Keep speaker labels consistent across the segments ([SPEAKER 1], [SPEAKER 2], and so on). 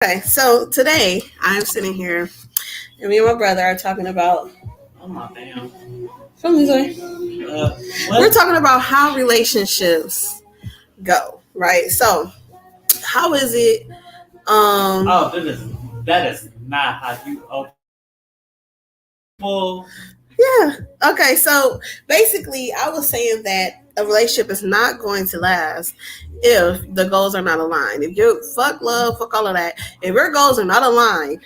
[SPEAKER 1] Okay, so today I'm sitting here and me and my brother are talking about
[SPEAKER 2] Oh my damn.
[SPEAKER 1] something like we're
[SPEAKER 2] What?
[SPEAKER 1] talking about how relationships go, right? So how is it
[SPEAKER 2] Oh, that is not how you open. Well,
[SPEAKER 1] yeah. Okay, so basically I was saying that a relationship is not going to last if the goals are not aligned. If you fuck love, fuck all of that, if your goals are not aligned,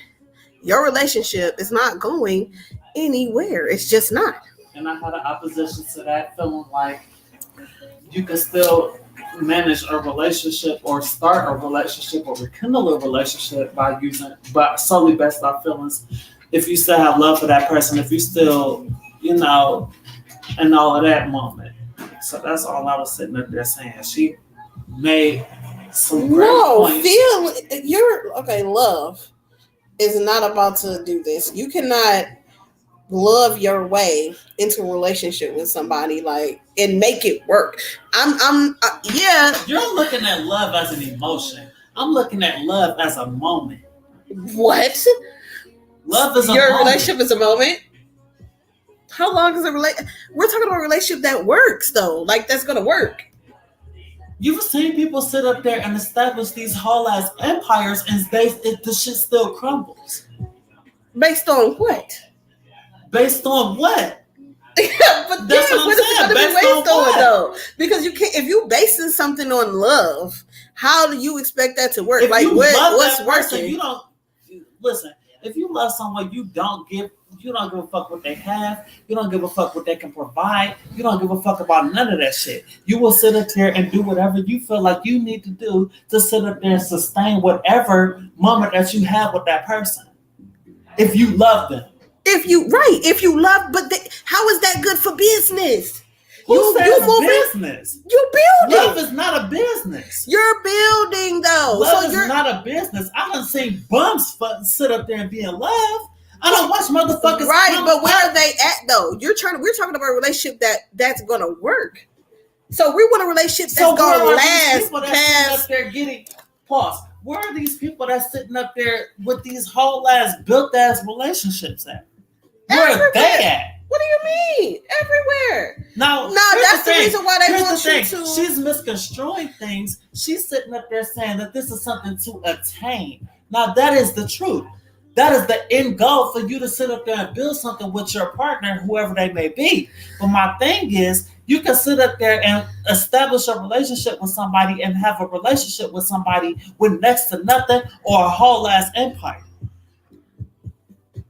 [SPEAKER 1] your relationship is not going anywhere. It's just not.
[SPEAKER 2] and I had an opposition to that, feeling like you can still manage a relationship or start a relationship or rekindle a relationship by but solely based off feelings. If you still have love for that person, if you still, you know, and all of that moment. So that's all I was sitting up there saying. She made some great
[SPEAKER 1] No,
[SPEAKER 2] points.
[SPEAKER 1] you're okay. Love is not about to do this. You cannot love your way into a relationship with somebody like and make it work. Yeah.
[SPEAKER 2] You're looking at love as an emotion. I'm looking at love as a moment.
[SPEAKER 1] What?
[SPEAKER 2] Love is a
[SPEAKER 1] Your
[SPEAKER 2] moment.
[SPEAKER 1] relationship is a moment. How long is a relate? We're talking about a relationship that works though. Like that's gonna work
[SPEAKER 2] You've seen people sit up there and establish these whole ass empires, and the shit still crumbles.
[SPEAKER 1] based on what?
[SPEAKER 2] Based on what?
[SPEAKER 1] But
[SPEAKER 2] That's
[SPEAKER 1] yeah,
[SPEAKER 2] what I'm
[SPEAKER 1] what is it
[SPEAKER 2] saying.
[SPEAKER 1] going to be
[SPEAKER 2] Based on
[SPEAKER 1] based on
[SPEAKER 2] what?
[SPEAKER 1] though? Because you can't if you basing something on love. How do you expect that to work?
[SPEAKER 2] If
[SPEAKER 1] Like
[SPEAKER 2] you love
[SPEAKER 1] what's
[SPEAKER 2] that person,
[SPEAKER 1] working?
[SPEAKER 2] you don't listen. If you love someone, you don't give a fuck what they have. You don't give a fuck what they can provide. You don't give a fuck about none of that shit. You will sit up there and do whatever you feel like you need to do to sit up there and sustain whatever moment that you have with that person. If you love them.
[SPEAKER 1] If you love, but how is that good for business?
[SPEAKER 2] Who says
[SPEAKER 1] You moving,
[SPEAKER 2] business?
[SPEAKER 1] you
[SPEAKER 2] Love
[SPEAKER 1] building.
[SPEAKER 2] is not a business.
[SPEAKER 1] You're building though,
[SPEAKER 2] Love
[SPEAKER 1] so
[SPEAKER 2] is
[SPEAKER 1] you're
[SPEAKER 2] not a business. I done seen bums sit up there and be in love. I don't watch motherfuckers.
[SPEAKER 1] right. But where are they at though? We're talking about a relationship that's gonna work. So we want a relationship
[SPEAKER 2] So
[SPEAKER 1] that's
[SPEAKER 2] where
[SPEAKER 1] gonna
[SPEAKER 2] are these
[SPEAKER 1] last
[SPEAKER 2] people that's sitting up
[SPEAKER 1] past.
[SPEAKER 2] there getting pause? Where are these people that's sitting up there with these whole ass built ass relationships at? Where are they
[SPEAKER 1] Everywhere.
[SPEAKER 2] at?
[SPEAKER 1] What do you mean? Everywhere.
[SPEAKER 2] Now,
[SPEAKER 1] No, that's the reason why they
[SPEAKER 2] Here's
[SPEAKER 1] want
[SPEAKER 2] the thing.
[SPEAKER 1] you to.
[SPEAKER 2] She's misconstruing things. She's sitting up there saying that this is something to attain. Now, that is the truth. That is the end goal for you to sit up there and build something with your partner, whoever they may be. But my thing is, you can sit up there and establish a relationship with somebody and have a relationship with somebody with next to nothing or a whole ass empire.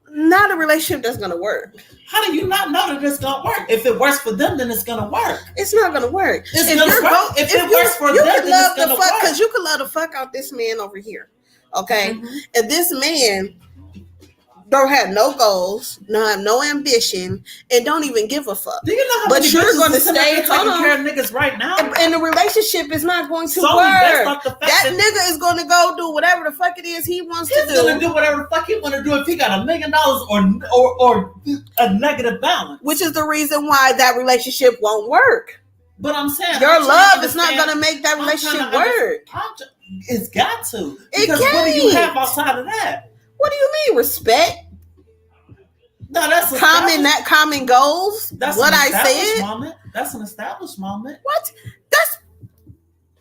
[SPEAKER 1] Not a relationship that's gonna work.
[SPEAKER 2] How do you not know that it's gonna work? If it works for them, then it's gonna work.
[SPEAKER 1] It's not gonna work.
[SPEAKER 2] It's gonna work. If it works for
[SPEAKER 1] you
[SPEAKER 2] them,
[SPEAKER 1] can
[SPEAKER 2] then
[SPEAKER 1] love
[SPEAKER 2] it's gonna
[SPEAKER 1] the fuck
[SPEAKER 2] work.
[SPEAKER 1] because you can love the fuck out this man over here. Okay, and this man don't have no goals, don't have no ambition, and don't even give a fuck.
[SPEAKER 2] Do you know how
[SPEAKER 1] But
[SPEAKER 2] many
[SPEAKER 1] you're
[SPEAKER 2] bitches
[SPEAKER 1] gonna
[SPEAKER 2] is sitting up
[SPEAKER 1] stay
[SPEAKER 2] there taking
[SPEAKER 1] home.
[SPEAKER 2] care of niggas right now?
[SPEAKER 1] And the relationship is not going to
[SPEAKER 2] Solely based
[SPEAKER 1] work.
[SPEAKER 2] off the fact
[SPEAKER 1] That
[SPEAKER 2] that
[SPEAKER 1] nigga is going to go do whatever the fuck it is he wants to
[SPEAKER 2] he's
[SPEAKER 1] do.
[SPEAKER 2] gonna do whatever the fuck he want to do if he got $1 million or a negative balance.
[SPEAKER 1] Which is the reason why that relationship won't work.
[SPEAKER 2] But I'm saying
[SPEAKER 1] Your
[SPEAKER 2] I'm
[SPEAKER 1] love is not going to make that relationship work.
[SPEAKER 2] It's got to.
[SPEAKER 1] It
[SPEAKER 2] Because what do you
[SPEAKER 1] can't.
[SPEAKER 2] have outside of that?
[SPEAKER 1] What do you mean respect?
[SPEAKER 2] No, that's
[SPEAKER 1] Common goals.
[SPEAKER 2] That's
[SPEAKER 1] what
[SPEAKER 2] an
[SPEAKER 1] I
[SPEAKER 2] established
[SPEAKER 1] said.
[SPEAKER 2] moment. That's an established moment.
[SPEAKER 1] What?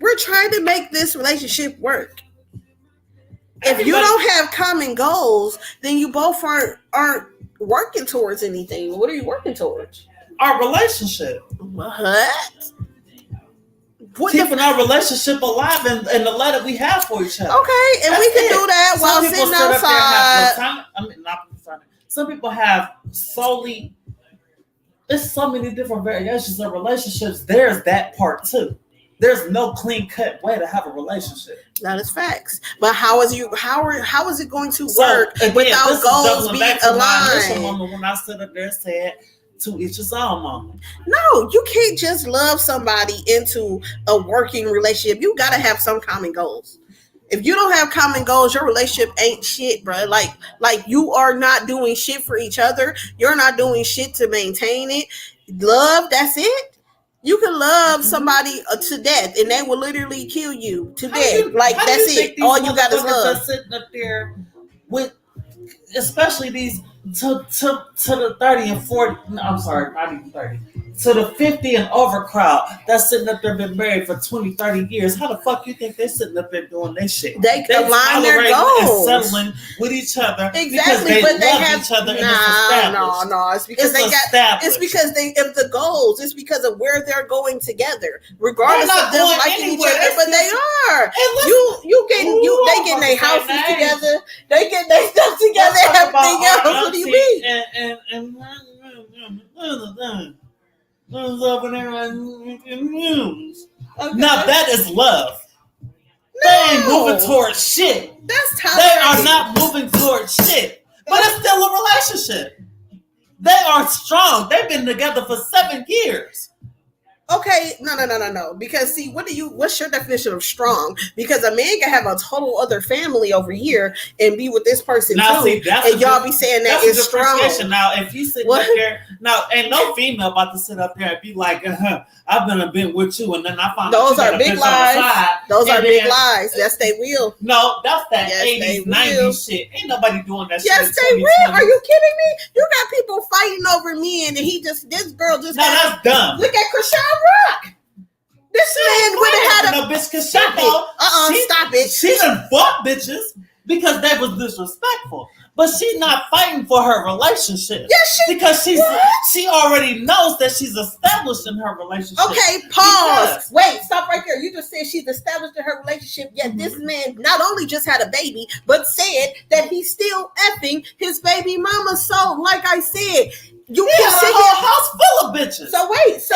[SPEAKER 1] We're trying to make this relationship work. If you don't have common goals, then you both aren't working towards anything. What are you working towards?
[SPEAKER 2] Our relationship.
[SPEAKER 1] What?
[SPEAKER 2] Keeping our relationship alive and the love that we have for each other.
[SPEAKER 1] Okay, and
[SPEAKER 2] That's
[SPEAKER 1] we can
[SPEAKER 2] it.
[SPEAKER 1] do that while sitting outside.
[SPEAKER 2] Some people have solely. There's so many different variations of relationships. There's that part too. There's no clean cut way to have a relationship.
[SPEAKER 1] That is facts. But how is it going to work without goals being aligned?
[SPEAKER 2] When I stood up there and said, to each his own moment.
[SPEAKER 1] No, you can't just love somebody into a working relationship. You got to have some common goals. If you don't have common goals, your relationship ain't shit, bro. Like you are not doing shit for each other. You're not doing shit to maintain it. Love, that's it. You can love somebody to death, and they will literally kill you to death. Like that's it. All you got is love.
[SPEAKER 2] Sitting up there with, especially these to the 30 and 40. No, I'm sorry, not even 30. To the 50 and over crowd that's sitting up there been married for 20, 30 years. How the fuck you think they sitting up there doing their shit?
[SPEAKER 1] They align their goals
[SPEAKER 2] and settling with each other.
[SPEAKER 1] Exactly, but they have
[SPEAKER 2] each other.
[SPEAKER 1] No. It's because it's because they if the goals. It's because of where they're going together, regardless of them liking each other. But they are. They getting their houses together. They getting their stuff together. Everything else. What do you mean?
[SPEAKER 2] Now that is love. No. They ain't moving towards shit.
[SPEAKER 1] That's toxic.
[SPEAKER 2] They are not moving towards shit. But it's still a relationship. They are strong. They've been together for 7 years.
[SPEAKER 1] Okay, no. Because see, what's your definition of strong? Because a man can have a total other family over here and be with this person
[SPEAKER 2] now,
[SPEAKER 1] too,
[SPEAKER 2] see,
[SPEAKER 1] and y'all be saying that it's strong.
[SPEAKER 2] Now, if you sit up there, now, ain't no female about to sit up there and be like, I've been with you, and then I find
[SPEAKER 1] those are big lies. Those are big lies. Yes, they will.
[SPEAKER 2] No, that's that 80s, 90s shit. Ain't nobody doing that shit.
[SPEAKER 1] Yes, they will. Are you kidding me? You got people fighting over men, and this girl just.
[SPEAKER 2] No, that's dumb.
[SPEAKER 1] Look at Krishan Rock. This man would have had a
[SPEAKER 2] no bitch. Cause stop it. She done fought bitches because that was disrespectful. But she's not fighting for her relationship.
[SPEAKER 1] Yes,
[SPEAKER 2] because she already knows that she's established in her relationship.
[SPEAKER 1] Okay, pause. Wait, stop right there. You just said she's established in her relationship, yet this man not only just had a baby, but said that he's still effing his baby mama. So, like I said, you can see a
[SPEAKER 2] whole house full of bitches.
[SPEAKER 1] So wait, so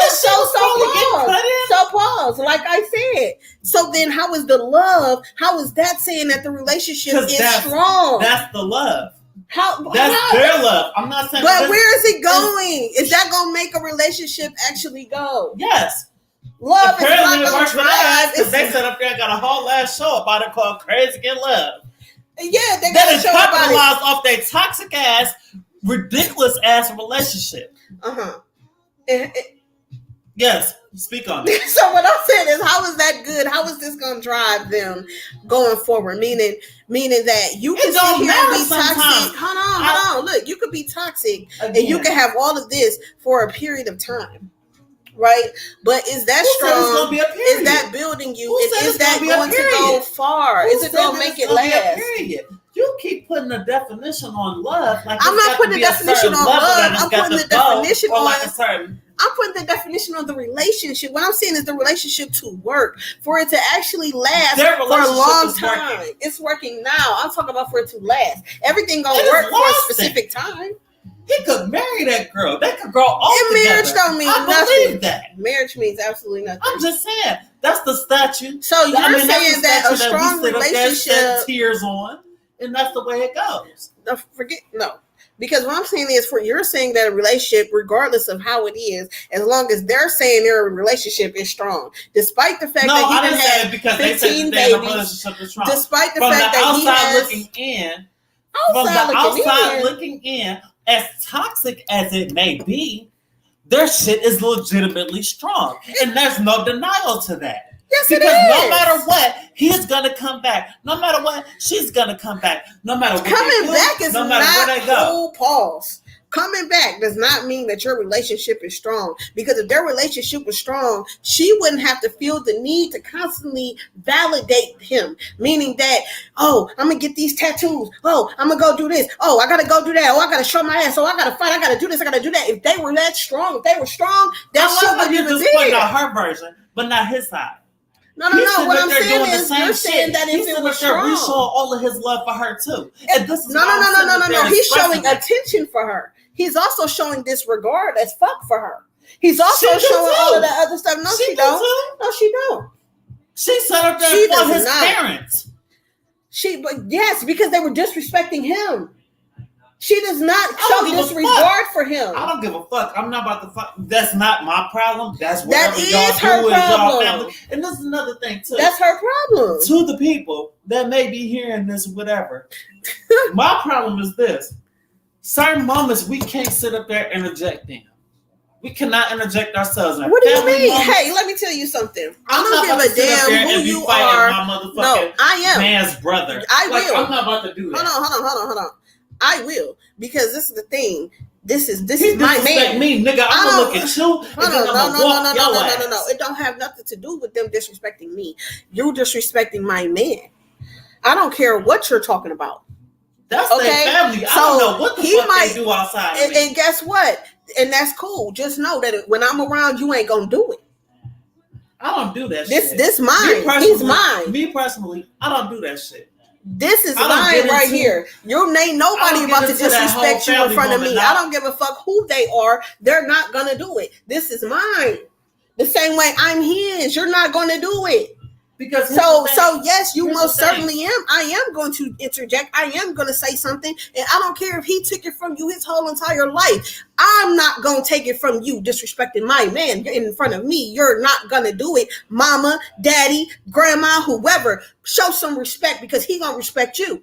[SPEAKER 1] pause. Like I said. So then how is the love? How is that saying that the relationship is strong?
[SPEAKER 2] That's the love.
[SPEAKER 1] How
[SPEAKER 2] that's their love. I'm not saying.
[SPEAKER 1] But where is it going? Is that gonna make a relationship actually go?
[SPEAKER 2] Yes.
[SPEAKER 1] Love
[SPEAKER 2] apparently
[SPEAKER 1] is not gonna drive.
[SPEAKER 2] Because they set up there and got a whole last show about it called Crazy Get Love.
[SPEAKER 1] Yeah, they got a show about it.
[SPEAKER 2] Off their toxic ass, ridiculous ass relationship. Yes, speak on it.
[SPEAKER 1] So what I'm saying is, how is that good? How is this going to drive them going forward? Meaning that you can sit here and be toxic. Hold on. Look, you could be toxic and you can have all of this for a period of time. Right? But is that strong? Is that building you? Is that going to go far? Is it going to make it last?
[SPEAKER 2] You keep putting a definition on love. Like
[SPEAKER 1] I'm not putting the definition on love. I'm putting the definition on
[SPEAKER 2] like a certain.
[SPEAKER 1] I'm putting the definition of the relationship. What I'm saying is the relationship to work, for it to actually last for a long time. It's working now. I'm talking about for it to last. Everything gonna work for a specific time.
[SPEAKER 2] He could marry that girl. They could grow old together.
[SPEAKER 1] Marriage don't mean nothing.
[SPEAKER 2] I believe that.
[SPEAKER 1] Marriage means absolutely nothing.
[SPEAKER 2] I'm just saying. That's the statute.
[SPEAKER 1] So you're saying that a strong relationship
[SPEAKER 2] tears on, and that's the way it goes.
[SPEAKER 1] No. Because what I'm saying is, you're saying that a relationship, regardless of how it is, as long as they're saying their relationship is strong, despite the fact that he done had 15 babies, despite the fact that he has
[SPEAKER 2] from the outside looking in, as toxic as it may be, their shit is legitimately strong, and there's no denial to that.
[SPEAKER 1] Yes,
[SPEAKER 2] because no matter what, he's gonna come back. No matter what, she's gonna come back. No matter what
[SPEAKER 1] coming back is
[SPEAKER 2] no matter
[SPEAKER 1] not
[SPEAKER 2] where they go.
[SPEAKER 1] Full pause. Coming back does not mean that your relationship is strong. Because if their relationship was strong, she wouldn't have to feel the need to constantly validate him. Meaning that, oh, I'm gonna get these tattoos. Oh, I'm gonna go do this. Oh, I gotta go do that. Oh, I gotta show my ass. Oh, I gotta fight. I gotta do this. I gotta do that. If they were that strong, that shit wouldn't even be there.
[SPEAKER 2] Pointing out her version, but not his side.
[SPEAKER 1] No. What I'm saying is, you're saying that if it was strong,
[SPEAKER 2] he's showing all of his love for her too. And this is
[SPEAKER 1] no. He's showing attention for her. He's also showing disregard as fuck for her. He's also showing all of that other stuff. No, she don't. No, she don't.
[SPEAKER 2] She sat up there for his parents.
[SPEAKER 1] But yes, because they were disrespecting him. She does not show disregard for him.
[SPEAKER 2] I don't give a fuck. I'm not about to fuck. That's not my problem. That's
[SPEAKER 1] whatever y'all do with y'all family.
[SPEAKER 2] And this is another thing too.
[SPEAKER 1] That's her problem.
[SPEAKER 2] To the people that may be hearing this, whatever. My problem is this: certain moments we can't sit up there and reject them. We cannot interject ourselves in
[SPEAKER 1] What do you
[SPEAKER 2] family
[SPEAKER 1] mean?
[SPEAKER 2] moments.
[SPEAKER 1] Hey, let me tell you something. I
[SPEAKER 2] I'm
[SPEAKER 1] don't
[SPEAKER 2] not about
[SPEAKER 1] give
[SPEAKER 2] to
[SPEAKER 1] a
[SPEAKER 2] sit up there
[SPEAKER 1] damn who
[SPEAKER 2] and be
[SPEAKER 1] you
[SPEAKER 2] fighting
[SPEAKER 1] are.
[SPEAKER 2] my motherfucking
[SPEAKER 1] No, I am.
[SPEAKER 2] man's brother.
[SPEAKER 1] I
[SPEAKER 2] Like,
[SPEAKER 1] will.
[SPEAKER 2] I'm not about to do that.
[SPEAKER 1] Hold on. I will, because this is the thing. This
[SPEAKER 2] He
[SPEAKER 1] is my
[SPEAKER 2] disrespect
[SPEAKER 1] man.
[SPEAKER 2] me, nigga. I'm gonna look at you and then I'm gonna walk your ass.
[SPEAKER 1] No. It don't have nothing to do with them disrespecting me. You disrespecting my man. I don't care what you're talking about.
[SPEAKER 2] That's
[SPEAKER 1] Okay?
[SPEAKER 2] their family. I
[SPEAKER 1] So,
[SPEAKER 2] don't know what the
[SPEAKER 1] he
[SPEAKER 2] fuck
[SPEAKER 1] might-
[SPEAKER 2] they do outside of
[SPEAKER 1] And,
[SPEAKER 2] me.
[SPEAKER 1] and guess what? And that's cool. Just know that when I'm around, you ain't gonna do it.
[SPEAKER 2] I don't do that shit.
[SPEAKER 1] This mine.
[SPEAKER 2] personally-
[SPEAKER 1] He's mine.
[SPEAKER 2] Me personally, I don't do that shit.
[SPEAKER 1] This is
[SPEAKER 2] I don't
[SPEAKER 1] mine
[SPEAKER 2] get
[SPEAKER 1] right
[SPEAKER 2] into-
[SPEAKER 1] here. You ain't
[SPEAKER 2] I
[SPEAKER 1] nobody
[SPEAKER 2] don't
[SPEAKER 1] about
[SPEAKER 2] get
[SPEAKER 1] to
[SPEAKER 2] into that whole
[SPEAKER 1] disrespect you in
[SPEAKER 2] family
[SPEAKER 1] front of
[SPEAKER 2] moment
[SPEAKER 1] me.
[SPEAKER 2] now.
[SPEAKER 1] I don't give a fuck who they are. They're not gonna do it. This is mine. The same way I'm his. You're not gonna do it.
[SPEAKER 2] Because
[SPEAKER 1] So yes, you
[SPEAKER 2] Here's
[SPEAKER 1] most
[SPEAKER 2] the thing.
[SPEAKER 1] certainly am. I am going to interject. I am going to say something, and I don't care if he took it from you his whole entire life. I'm not going to take it from you, disrespecting my man. You're in front of me. You're not going to do it, mama, daddy, grandma, whoever. Show some respect, because he going to respect you.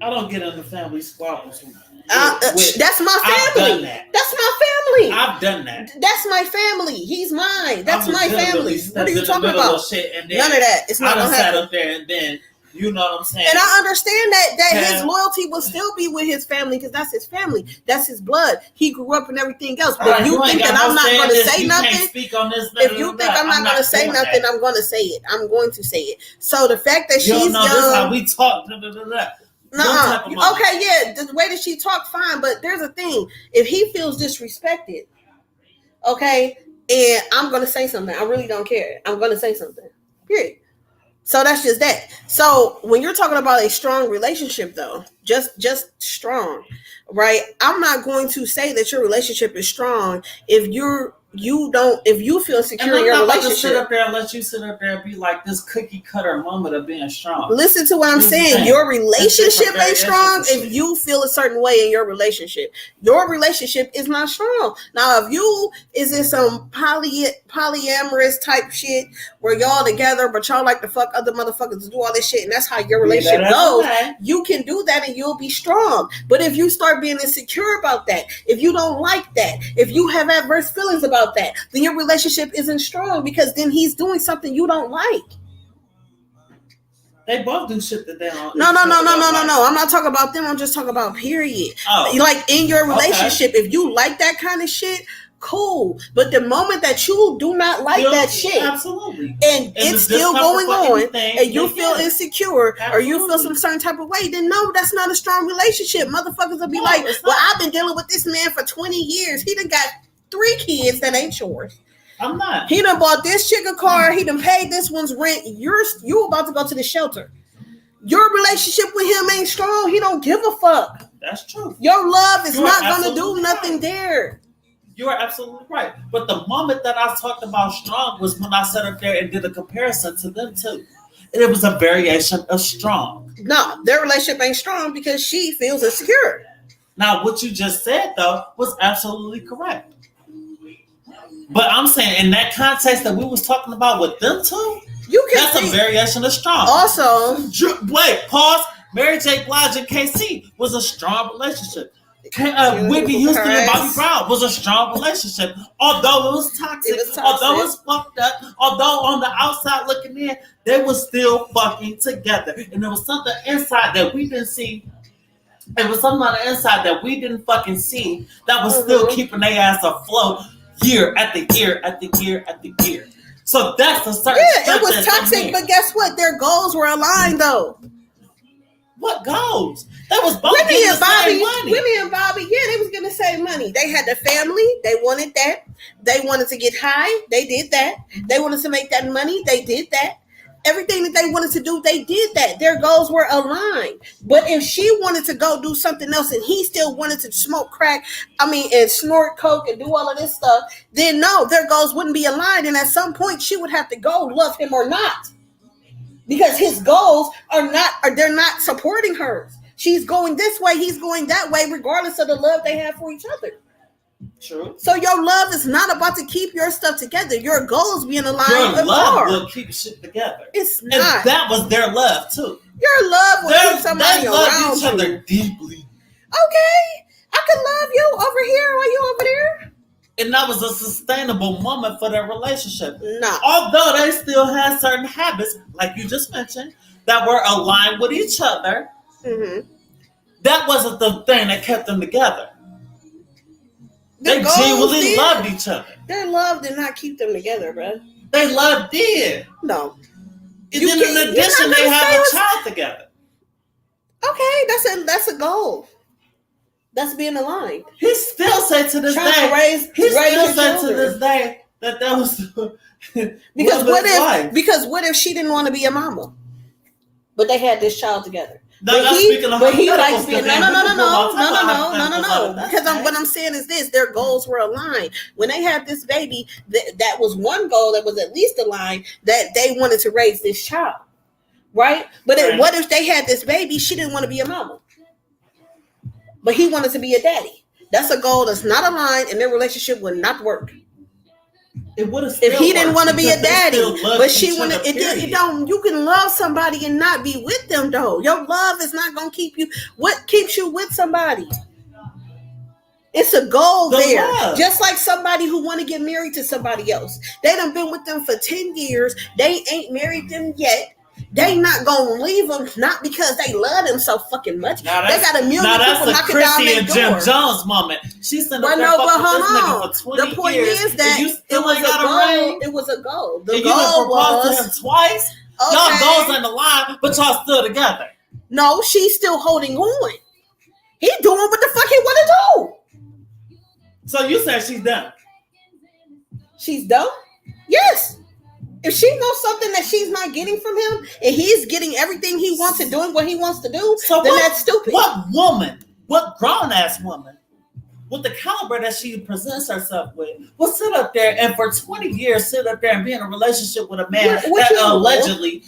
[SPEAKER 2] I don't get into family squabbles.
[SPEAKER 1] That's my
[SPEAKER 2] I've
[SPEAKER 1] family.
[SPEAKER 2] done that.
[SPEAKER 1] That's my family.
[SPEAKER 2] I've done that.
[SPEAKER 1] That's my family. He's mine. That's
[SPEAKER 2] I
[SPEAKER 1] my family.
[SPEAKER 2] legitimately
[SPEAKER 1] What are you
[SPEAKER 2] stepped in the
[SPEAKER 1] talking
[SPEAKER 2] middle
[SPEAKER 1] about?
[SPEAKER 2] of shit and then
[SPEAKER 1] None of that. It's
[SPEAKER 2] I
[SPEAKER 1] not
[SPEAKER 2] done
[SPEAKER 1] gonna
[SPEAKER 2] sat
[SPEAKER 1] happen.
[SPEAKER 2] up there and then, you know what I'm saying?
[SPEAKER 1] And I understand that
[SPEAKER 2] Yeah.
[SPEAKER 1] his loyalty will still be with his family, because that's his family. That's his blood. He grew up and everything else. But
[SPEAKER 2] All right,
[SPEAKER 1] you
[SPEAKER 2] ain't
[SPEAKER 1] think
[SPEAKER 2] got
[SPEAKER 1] that
[SPEAKER 2] no
[SPEAKER 1] I'm not
[SPEAKER 2] say in
[SPEAKER 1] going to
[SPEAKER 2] this.
[SPEAKER 1] say
[SPEAKER 2] You
[SPEAKER 1] nothing?
[SPEAKER 2] can't speak on this.
[SPEAKER 1] If you think I'm not going to say
[SPEAKER 2] doing
[SPEAKER 1] nothing,
[SPEAKER 2] that.
[SPEAKER 1] I'm going to say it. I'm going to say it. So the fact that
[SPEAKER 2] You
[SPEAKER 1] she's
[SPEAKER 2] don't know this is how
[SPEAKER 1] young,
[SPEAKER 2] we talk. Da, da, da, da.
[SPEAKER 1] no, okay, yeah, the way that she talked, fine. But there's a thing. If he feels disrespected, okay, and I'm going to say something. I really don't care. I'm going to say something. Period. So that's just that. So when you're talking about a strong relationship, though, just strong, right? I'm not going to say that your relationship is strong if if you feel secure in
[SPEAKER 2] And
[SPEAKER 1] your
[SPEAKER 2] I'm not about to sit
[SPEAKER 1] relationship.
[SPEAKER 2] up there and let you sit up there and be like this cookie cutter moment of being strong.
[SPEAKER 1] Listen to what I'm
[SPEAKER 2] Here's the
[SPEAKER 1] saying.
[SPEAKER 2] thing.
[SPEAKER 1] Your relationship
[SPEAKER 2] That's
[SPEAKER 1] ain't strong
[SPEAKER 2] different.
[SPEAKER 1] if you feel a certain way in your relationship. Your relationship is not strong. Now, if you is in some polyamorous type shit where y'all together, but y'all like to fuck other motherfuckers to do all this shit, and that's how your relationship goes, you can do that and you'll be strong. But if you start being insecure about that, if you don't like that, if you have adverse feelings about that, then your relationship isn't strong, because then he's doing something you don't like.
[SPEAKER 2] They both do shit that they don't.
[SPEAKER 1] No. I'm not talking about them. I'm just talking about period.
[SPEAKER 2] Oh.
[SPEAKER 1] Like in your relationship, if you like that kind of shit, cool. But the moment that you do not like that shit,
[SPEAKER 2] absolutely,
[SPEAKER 1] and it's still going on, and you feel insecure or you feel some certain type of way, then no, that's not a strong relationship. Motherfuckers will be like, well, I've been dealing with this man for 20 years. He done got 3 kids that ain't yours.
[SPEAKER 2] I'm not.
[SPEAKER 1] He done bought this chick a car. He done paid this one's rent. You about to go to the shelter. Your relationship with him ain't strong. He don't give a fuck.
[SPEAKER 2] That's true.
[SPEAKER 1] Your love is
[SPEAKER 2] You
[SPEAKER 1] not
[SPEAKER 2] are
[SPEAKER 1] gonna do
[SPEAKER 2] absolutely
[SPEAKER 1] nothing
[SPEAKER 2] right.
[SPEAKER 1] there.
[SPEAKER 2] You are absolutely right. But the moment that I talked about strong was when I sat up there and did a comparison to them too. And it was a variation of strong.
[SPEAKER 1] No, their relationship ain't strong because she feels insecure.
[SPEAKER 2] Now, what you just said though was absolutely correct. But I'm saying in that context that we was talking about with them two, that's a variation of strong.
[SPEAKER 1] Also,
[SPEAKER 2] wait, pause. Mary J. Blige and KC was a strong relationship. Whitney Houston and Bobby Brown was a strong relationship. Although it was toxic, although it was fucked up, although on the outside looking in, they were still fucking together. And there was something inside that we didn't see. It was something on the inside that we didn't fucking see that was still keeping their ass afloat year after year after year after year. So that's a certain.
[SPEAKER 1] Yeah, it was toxic, but guess what? Their goals were aligned though.
[SPEAKER 2] What goals? That was both
[SPEAKER 1] Whitney and Bobby.
[SPEAKER 2] money.
[SPEAKER 1] Whitney and Bobby, yeah, they was getting the same money. They had the family. They wanted that. They wanted to get high. They did that. They wanted to make that money. They did that. Everything that they wanted to do, they did that. Their goals were aligned. But if she wanted to go do something else and he still wanted to smoke crack, and snort coke and do all of this stuff, then no, their goals wouldn't be aligned. And at some point, she would have to go, love him or not. Because his goals they're not supporting hers. She's going this way, he's going that way, regardless of the love they have for each other.
[SPEAKER 2] True.
[SPEAKER 1] So your love is not about to keep your stuff together. Your goals being aligned.
[SPEAKER 2] Your love will keep shit together.
[SPEAKER 1] It's not.
[SPEAKER 2] And that was their love too.
[SPEAKER 1] Your love will keep somebody
[SPEAKER 2] they love
[SPEAKER 1] around
[SPEAKER 2] each other
[SPEAKER 1] you.
[SPEAKER 2] deeply.
[SPEAKER 1] Okay, I can love you over here while you over there.
[SPEAKER 2] And that was a sustainable moment for their relationship.
[SPEAKER 1] No.
[SPEAKER 2] Although they still had certain habits, like you just mentioned, that were aligned with each other, that wasn't the thing that kept them together. They genuinely loved each other.
[SPEAKER 1] Their love did not keep them together, bro.
[SPEAKER 2] They love did.
[SPEAKER 1] No.
[SPEAKER 2] And then in addition, they have a child together.
[SPEAKER 1] Okay, that's a goal. That's being aligned.
[SPEAKER 2] He still said to this day. He still said to this day that was
[SPEAKER 1] because what if she didn't want to be a mama, but they had this child together?
[SPEAKER 2] No, but he likes being
[SPEAKER 1] no. Because what I'm saying is this: their goals were aligned. When they had this baby, that was one goal that was at least aligned. That they wanted to raise this child, right? But what if they had this baby? She didn't want to be a mama, but he wanted to be a daddy. That's a goal that's not aligned, and their relationship would not work.
[SPEAKER 2] It would have.
[SPEAKER 1] If he didn't want to be a daddy, but she wanted it don't. You can love somebody and not be with them, though. Your love is not gonna keep you. What keeps you with somebody? It's a goal there. Love. Just like somebody who want to get married to somebody else. They done been with them for 10 years. They ain't married them yet. They not gonna leave them, not because they love them so fucking much. They got a million people knocking down their door.
[SPEAKER 2] That's a Chrissy and Jim Jones moment. She sent up there fucking with this nigga for 20 years.
[SPEAKER 1] The point is that it was a goal. It was a goal. The goal was
[SPEAKER 2] to him twice. Okay. Y'all goals in the line, but y'all still together.
[SPEAKER 1] No, she's still holding on. He doing what the fuck he want to do.
[SPEAKER 2] So you said she's done?
[SPEAKER 1] She's done? Yes. If she knows something that she's not getting from him, and he's getting everything he wants and doing what he wants to do, then that's stupid.
[SPEAKER 2] What grown-ass woman, with the caliber that she presents herself with, will sit up there and for 20 years sit up there and be in a relationship with a man that allegedly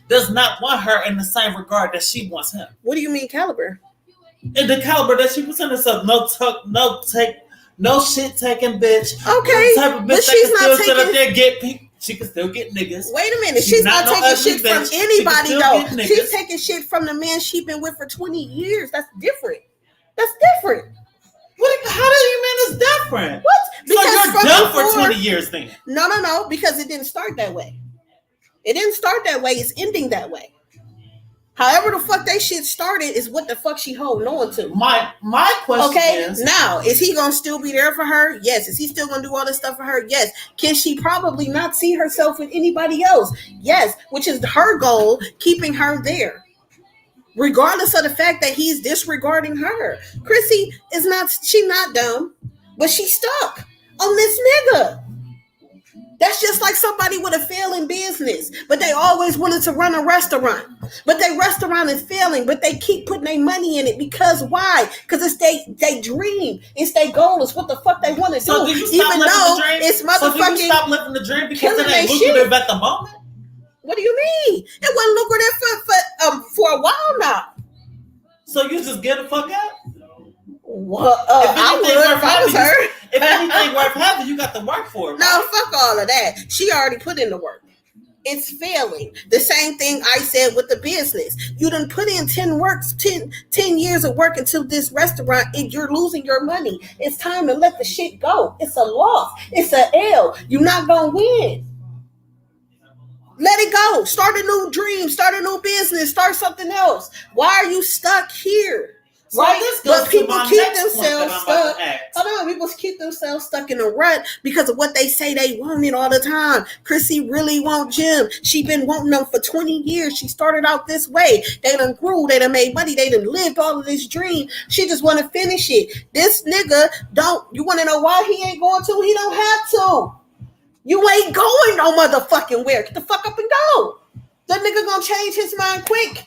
[SPEAKER 2] does not want her in the same regard that she wants him?
[SPEAKER 1] What do you mean caliber?
[SPEAKER 2] And the caliber that she presents herself, no shit taking bitch.
[SPEAKER 1] Okay,
[SPEAKER 2] the type of bitch
[SPEAKER 1] but she's not taking.
[SPEAKER 2] Up there she can still get niggas.
[SPEAKER 1] Wait a minute, she's not taking shit from anybody though. She's taking shit from the man she's been with for 20 years. That's different. That's different.
[SPEAKER 2] How do you mean it's different?
[SPEAKER 1] What?
[SPEAKER 2] Because so you're done for 20 years then?
[SPEAKER 1] No. Because it didn't start that way. It didn't start that way. It's ending that way. However the fuck that shit started is what the fuck she holding on to.
[SPEAKER 2] My question is...
[SPEAKER 1] Now, is he going to still be there for her? Yes. Is he still going to do all this stuff for her? Yes. Can she probably not see herself with anybody else? Yes. Which is her goal, keeping her there. Regardless of the fact that he's disregarding her. Chrissy is not... She not dumb, but she's stuck on this nigga. That's just like somebody with a failing business, but they always wanted to run a restaurant. But their restaurant is failing, but they keep putting their money in it because why? Because it's they dream. It's their goal. It's what the fuck they want to do. Even though it's motherfucking.
[SPEAKER 2] So do you stop living the dream because it ain't lucrative at the moment?
[SPEAKER 1] What do you mean? It wasn't lucrative for a while now.
[SPEAKER 2] So you just get the fuck out?
[SPEAKER 1] Well, I would if I was her.
[SPEAKER 2] If anything worth having, you got to work for it. Right?
[SPEAKER 1] No, fuck all of that. She already put in the work. It's failing. The same thing I said with the business. You done put in 10 years of work into this restaurant and you're losing your money. It's time to let the shit go. It's a loss. It's an L. You're not going to win. Let it go. Start a new dream. Start a new business. Start something else. Why are you stuck here?
[SPEAKER 2] So
[SPEAKER 1] right, but people keep themselves stuck. People keep themselves stuck in a rut because of what they say they wanted all the time. Chrissy really want Jim. She been wanting them for 20 years. She started out this way. They done grew. They done made money. They done lived all of this dream. She just want to finish it. This nigga don't. You want to know why he ain't going to? He don't have to. You ain't going no motherfucking where. Get the fuck up and go. That nigga gonna change his mind quick.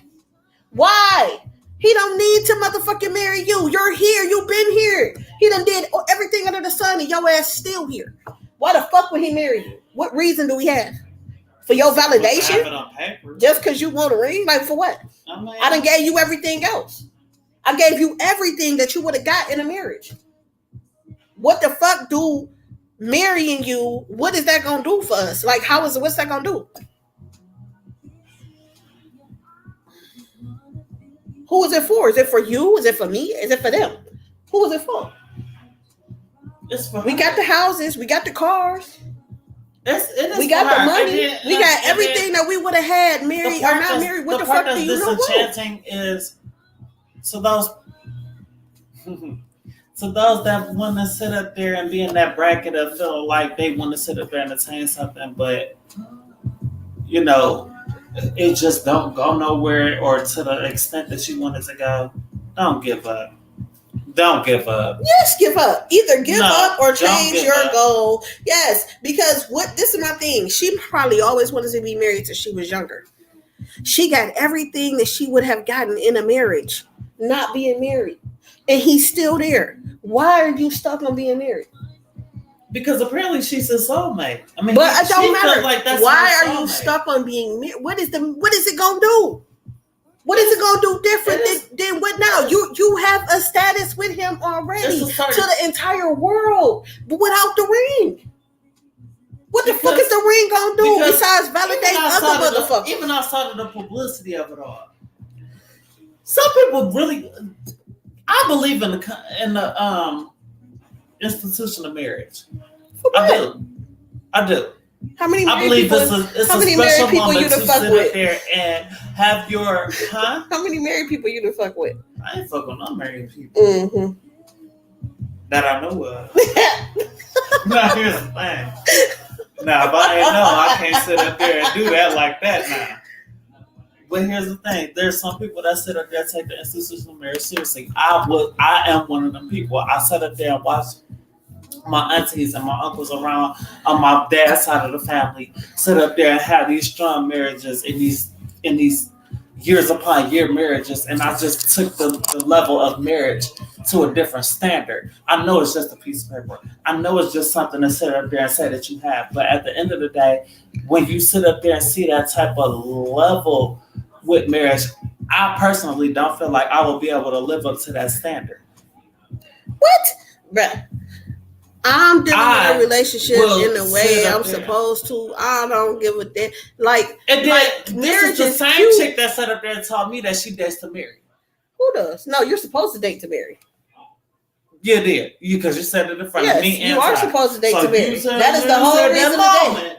[SPEAKER 1] Why? He don't need to motherfucking marry you. You're here. You've been here. He done did everything under the sun and your ass still here. Why the fuck would he marry you? What reason do we have? For your validation? Just because you want a ring? Like for what? I done gave you everything else. I gave you everything that you would have got in a marriage. What the fuck do marrying you, what is that going to do for us? Like what's that going to do? Who is it for? Is it for you? Is it for me? Is it for them? Who is it for?
[SPEAKER 2] It's for
[SPEAKER 1] We
[SPEAKER 2] her.
[SPEAKER 1] got the houses. We got the cars.
[SPEAKER 2] It is
[SPEAKER 1] We got
[SPEAKER 2] for
[SPEAKER 1] the
[SPEAKER 2] her.
[SPEAKER 1] money. We got everything that we would have had married or not married. What the fuck do you know?
[SPEAKER 2] Disenchanting is so those so those that want to sit up there and be in that bracket of feeling like they want to sit up there and attain something, but you know, it just don't go nowhere or to the extent that you want it to go. Don't give up. Don't give up.
[SPEAKER 1] Yes, give up. Either give up or
[SPEAKER 2] don't
[SPEAKER 1] change
[SPEAKER 2] give
[SPEAKER 1] your
[SPEAKER 2] up.
[SPEAKER 1] goal. Yes, because this is my thing. She probably always wanted to be married till she was younger. She got everything that she would have gotten in a marriage, not being married. And he's still there. Why are you stuck on being married?
[SPEAKER 2] Because apparently she's a soulmate. I mean,
[SPEAKER 1] But it don't matter.
[SPEAKER 2] Like that's
[SPEAKER 1] why are you stuck on being married? What is it gonna do? What is it gonna do different than what now? You have a status with him already to the entire world, but without the ring. What the fuck is the ring gonna do besides validate other motherfuckers?
[SPEAKER 2] Even outside of the publicity of it all, some people really. I believe in the institution of marriage. I do.
[SPEAKER 1] How many
[SPEAKER 2] I believe it's a special moment to sit up there and have your
[SPEAKER 1] How many married people you to fuck with?
[SPEAKER 2] I ain't fucking with unmarried people that I know of. Now here's the thing. Now if I ain't know, I can't sit up there and do that like that now. But here's the thing: there's some people that sit up there and take the institution of marriage seriously. I am one of them people. I sit up there and watch my aunties and my uncles around on my dad's side of the family sit up there and have these strong marriages in these years upon year marriages, and I just took the level of marriage to a different standard. I know it's just a piece of paper. I know it's just something to sit up there and say that you have. But at the end of the day, when you sit up there and see that type of level with marriage, I personally don't feel like I will be able to live up to that standard.
[SPEAKER 1] What? Bruh. I'm dealing with a relationship in the way I'm supposed to. I don't give a damn.
[SPEAKER 2] This is the same chick that sat up there and told me that she dates to marry.
[SPEAKER 1] Who does? No, you're supposed to date to marry.
[SPEAKER 2] You did. Because you said it in front of me and
[SPEAKER 1] you are supposed to date to marry. That is the whole reason to date.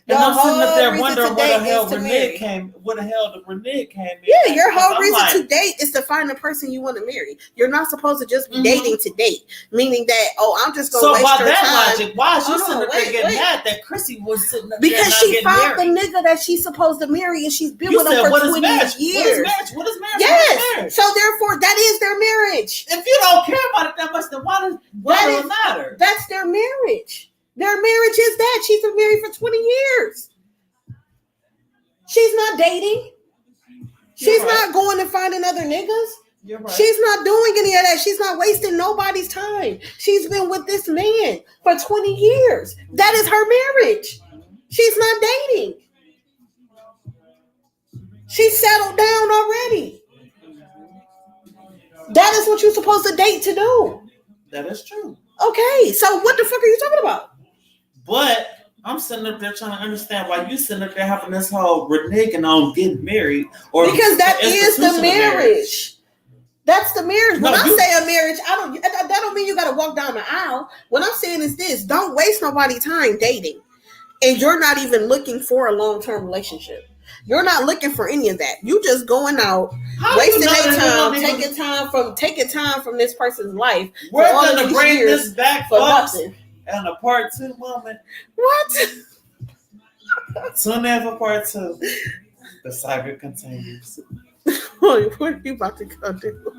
[SPEAKER 2] And I'm sitting up there wondering where the hell Renee came. Where the hell the Renee came in?
[SPEAKER 1] Yeah, your whole reason to date is to find the person you want to marry. You're not supposed to just be dating to date, meaning that I'm just going to waste your time. So by that logic,
[SPEAKER 2] why is you sitting up there getting mad that Chrissy was sitting up there
[SPEAKER 1] because she found the nigga that she's supposed to marry and she's been with him for 20 years.
[SPEAKER 2] What is marriage?
[SPEAKER 1] Yes. So therefore, that is their marriage.
[SPEAKER 2] If you don't care about it that much, then why does it matter?
[SPEAKER 1] That's their marriage. Their marriage is that. She's been married for 20 years. She's not dating. She's not going and finding other niggas.
[SPEAKER 2] You're right.
[SPEAKER 1] She's not doing any of that. She's not wasting nobody's time. She's been with this man for 20 years. That is her marriage. She's not dating. She's settled down already. That is what you're supposed to date to do.
[SPEAKER 2] That is true.
[SPEAKER 1] Okay, so what the fuck are you talking about?
[SPEAKER 2] But I'm sitting up there trying to understand why you sitting up there having this whole reneging on getting married, or
[SPEAKER 1] because that is the marriage. That's the marriage. When I say a marriage, that don't mean you got to walk down the aisle. What I'm saying is this: don't waste nobody's time dating, and you're not even looking for a long-term relationship. You're not looking for any of that. You just going out, wasting their time, taking time from this person's life.
[SPEAKER 2] We're gonna bring this back for nothing. And a part 2 moment.
[SPEAKER 1] What?
[SPEAKER 2] Tune in for part 2. The saga continues.
[SPEAKER 1] What are you about to go do?